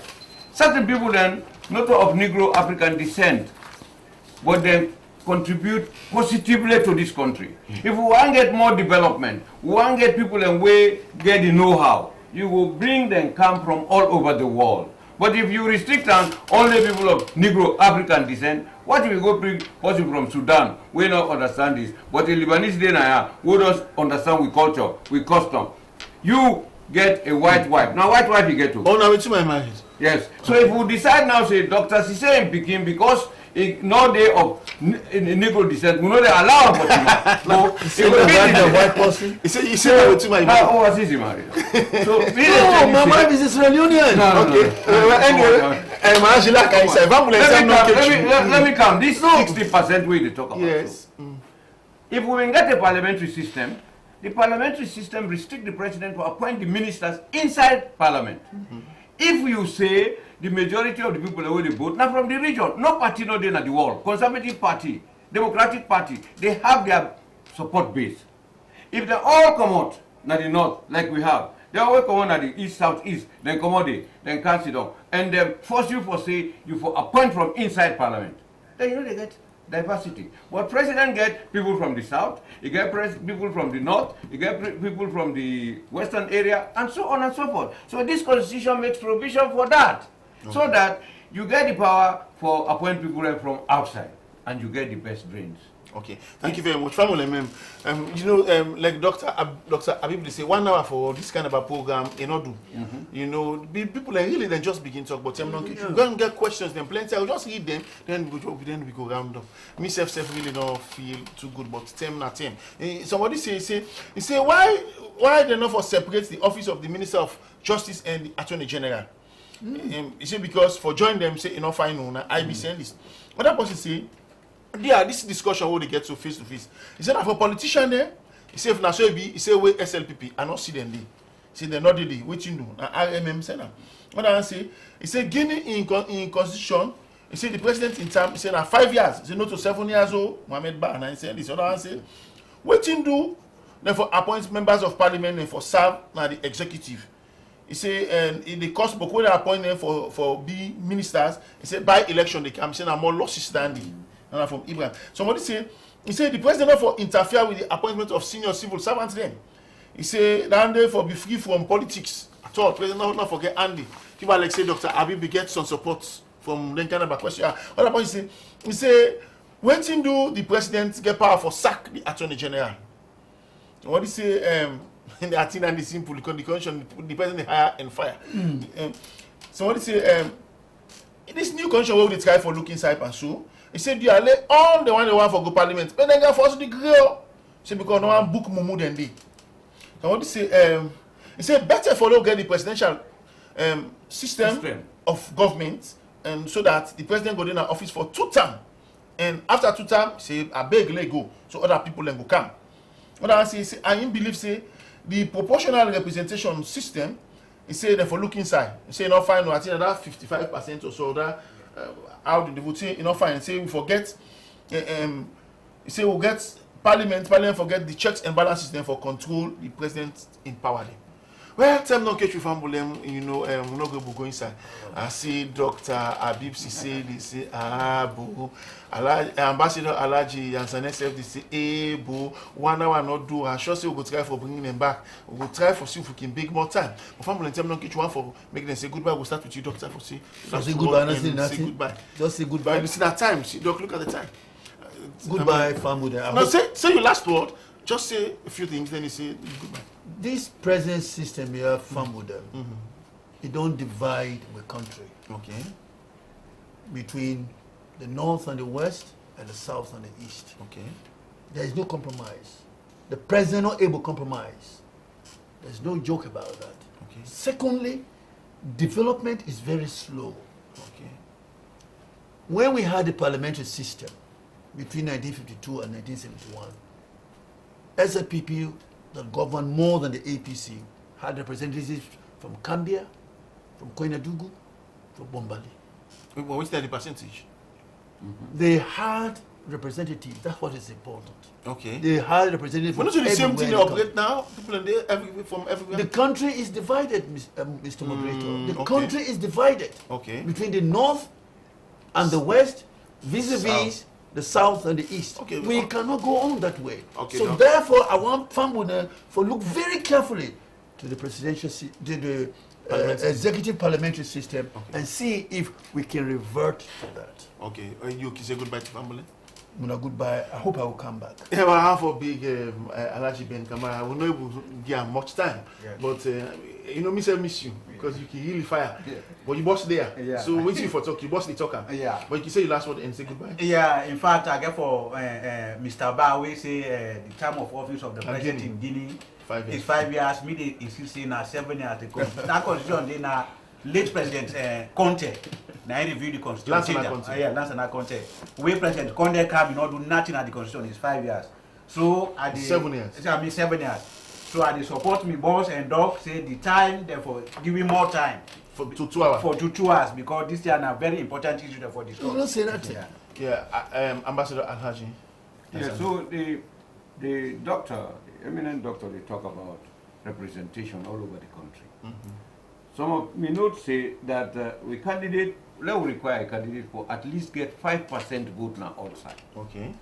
Certain people then, not of Negro African descent, but they contribute positively to this country. If we want to get more development, we want to get people and we get the know-how, you will bring them come from all over the world. But if you restrict on only people of Negro African descent, what if you go bring person from Sudan? We don't understand this. But the Lebanese then we don't understand with culture, with custom. You get a white wife. Now white wife you get to.
Oh, now it's my marriage.
Yes. So if we decide now, say Dr. Sise in Peking, because no day of Negro descent, we know they allow but no, it will be the white person.
He said to my marriage.
Oh, what is he married? So
no, my wife is a Sierra Leonean.
Let me count. This 60% we talk about.
Yes.
If we get a parliamentary system, the parliamentary system restricts the president to appoint the ministers inside parliament. If you say the majority of the people who will vote, not from the region, no party no day in the world, Conservative Party, Democratic Party, they have their support base. If they all come out, not the north, like we have, they all come out at the east, southeast, then come out there, then cancel down, and then force you for say, you for appoint from inside parliament. Then you know they get diversity. But president get people from the south, you get people from the north, you get people from the western area, and so on and so forth. So this constitution makes provision for that, so that you get the power for appoint people from outside, and you get the best brains.
Okay, thank you very much. Family mem, you know, like Dr. Abib say 1 hour for this kind of a program, you know, you know, people really then just begin to talk about them. You go and get questions, then plenty. I'll just read them, then we go round up. Me self really don't feel too good, but them not them. Somebody say why they not for separate the office of the Minister of Justice and the Attorney General? You say because for join them say you know fine on IBC and this. Other person say. Yeah, this discussion where they get to face. He said, for politician there, he said, if na so be, he said, we SLPP, I not see them there. He said, they're not there. What you do? Now, RMM said that. What I say, he said, Guinea in constitution, he said, the president in time, he said, now 5 years. He said, no to 7 years old, Mohamed Ba, and I said, this other one say, what you do? Then for appoint members of parliament and for serve now the executive. He said, and in the cost book, when they appoint them for be ministers, he said, by election, they come, he said, more losses standing. From Ibrahim. Somebody say, he said the president not for interfere with the appointment of senior civil servants then. He said that for be free from politics at all. President not forget Andy. People like say Dr. Abib get some support from Lenkana question. Other point he say when do the president get power for sack the attorney general? what do you say? I think that is simple because the constitution, the president hire and fire. So what do you say? This new constitution where we try for looking side and so, he said you are all the one they want for go parliament, but then get forced degree. Say because no one book mumu than they. So what do you say? He said better for get the presidential system of government, and so that the president go in office for 2 terms, and after 2 terms, say a beg let go, so other people then go come. What I say, I believe say the proportional representation system. He say they for look inside. He say not fine. I think that 55% or so that out in the vote say not fine. Say we forget. He say we get parliament forget the checks and balances then for control the president in power them. Well, tell me no catch with Fambolem, you know, we not go inside. I see Dr. F.B.C say they say boo. Ambassador Alhaji Yansan SF they say boo. One hour not do. I sure say we go try for bringing them back. We go try for see if we can make more time. But Fambolem tell me no catch one for making them say goodbye. We'll start with you, Doctor, for say
goodbye.
Say goodbye.
Just say goodbye.
You see that time. See, Doc, look at the time.
Goodbye, Fambolem.
No, say your last word. Just say a few things, then you say goodbye.
This present system here, Fambolem, it don't divide the country.
Okay.
Between the north and the west and the south and the east.
Okay.
There is no compromise. The president not able to compromise. There's no joke about that.
Okay.
Secondly, development is very slow.
Okay.
When we had the parliamentary system between 1952 and 1971, SLPP that governed more than the APC had representatives from Cambia, from Koinadugu, from Bombali.
What's the percentage?
They had representatives. That's what is important.
Okay.
They had representatives.
But not the same thing they operate now. People in there from everywhere.
The country is divided, Mr. Moderator. The
okay.
country is divided.
Okay.
Between the north and the west, vis-a-vis the south and the east.
Okay.
We cannot go on that way.
Okay,
so therefore, I want Fambolem to look very carefully to the presidential, the executive parliamentary system, and see if we can revert to that.
Okay. You can say goodbye to Fambolem.
Goodbye. I hope I will come back.
Yeah, well, I have a big Alhaji Ben Kamara. I will not able to give much time, but you know, I miss you because you can really fire.
Yeah.
But you boss there,
Yeah.
so wait for talk. You boss the talker.
Yeah.
But you can say your last word and say goodbye.
Yeah, in fact, I get for Mr. Ba, we say the term of office of the president in Guinea
5 years.
is 5 years. Me, is still now 7 years. That constitution, then late president Conte. Now he reviewed the constitution. Lansana Conte. We president Conte come, not do nothing at the constitution. It's 5 years. So at the
7 years.
I mean 7 years. So at the support me boss and dog say the time, therefore give me more time.
For 2 hours.
For 2 hours because this is a very important issue for this.
You don't say that.
Yeah. Ambassador Alhaji.
Yeah, so the doctor, the eminent doctor, they talk about representation all over the country. Some of me note say that we require a candidate for at least get 5% vote now outside.
Okay.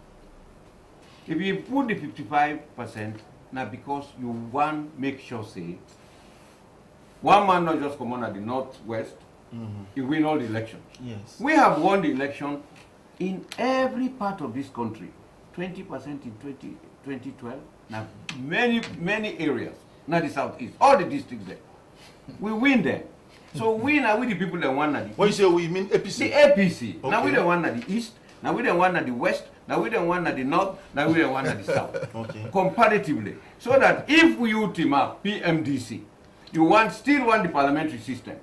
If you put the 55%, now because you want make sure say one man not just come on at the northwest, you win all the elections.
Yes.
We have won the election in every part of this country. 20% in 2012. Now many areas, not the southeast, all the districts there. We win them. So we now with the people that won at the
When you say we mean APC?
The APC.
Okay.
Now we the one at the east, now we the one at the west, now we the one at the north, now we the one at the south.
Okay.
Comparatively. So that if we team up PMDC, you still want the parliamentary system.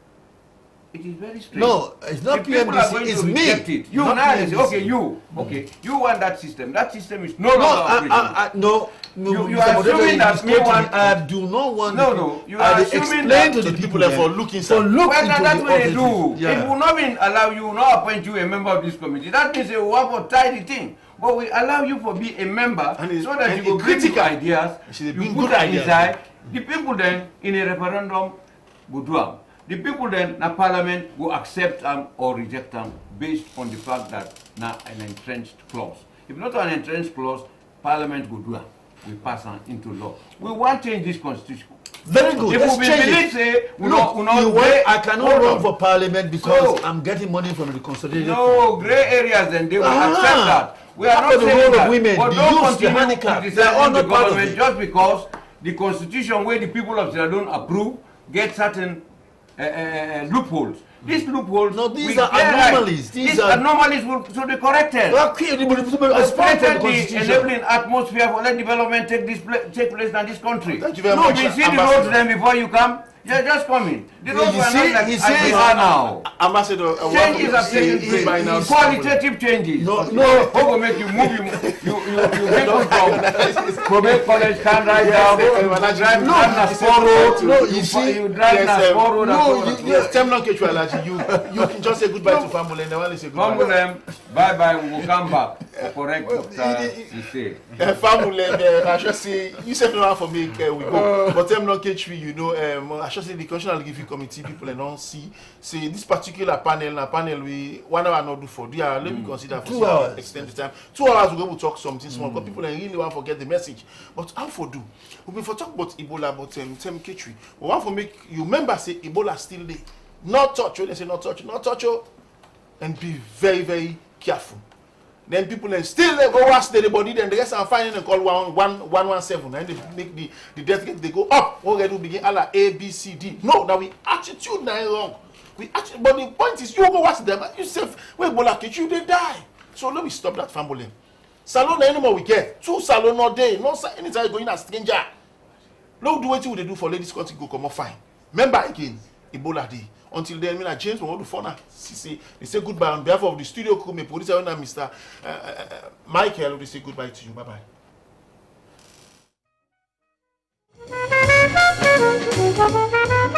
It is very strange.
No, it's not PMDC, it's me.
It. You now say, okay, you want that system. That system is no longer operational. You are assuming that me want.
I do not want.
No, you are assuming
that
to the people that for looking inside.
Well, that's what they do. It will not mean allow you, not appoint you a member of this committee. That means they will have to tie the thing. But we allow you to be a member so that you will critical ideas, you put that inside. The people then, in a referendum, will do them. The people then, the parliament, will accept them or reject them based on the fact that now an entrenched clause. If not an entrenched clause, parliament will do them. We pass them into law. We want to change this constitution.
Very good.
If we believe, say,
I cannot run for parliament because I'm getting money from the consolidated.
No, grey areas, then they will accept that. We are not
the
saying
role of
that.
women,
But
the
don't
youth, the
continue
handicap, they are
criticizing
all
the
not part of
government
it.
just because the constitution where the people of Sierra Leone approve get certain loopholes. These loopholes,
No, these are anomalies.
These anomalies should be corrected.
As part of the
The
constitution.
enabling atmosphere for let development take place in this country.
Thank you very
No,
much,
we see the
Ambassador.
roads then before you come. Yeah, just come in. The roads
you
were
see-
not like
he
as
says-
they are now.
Ambassador,
Changes have taken place. Qualitative changes.
No,
Who will make you move? You make us from Kobe College, can drive down. You drive down Nasport Road.
No, you see-
You drive Nasport Road.
Yes, Temnon Kechu Alaji, you can just say goodbye to Famule and they want to say goodbye.
Come with them. Bye bye. We will come back. Correct what you say.
Famule, I should say, you said no for me, we go. But Temnon Kechu, you know, I should say the Constitutional Review Committee people and all see this particular panel we 1 hour not do for. Let me consider for
2 hours.
Extend the time. 2 hours we go to talk something small because people really want to forget the message. But how for do? We been for talk about Ebola, about Tem Ketri. We want to make you remember say Ebola still there. Not touch, they say not touch, and be very, very careful. Then people then still go ask the body, then the rest are finding and call 117, and they make the death rate they go up. Already we begin Allah A.B.C.D. No, now we attitude now wrong. But the point is you go watch them and you say when Ebola catch you, they die. So let me stop that family. Salon anymore we get 2 salon all day, no anytime going as stranger. No do what they do for ladies country go come up fine. Remember again, Ebola day. Until then, James will phone. They say goodbye on behalf of the studio crew, my producer owner, Mr. Michael. They say goodbye to you. Bye bye.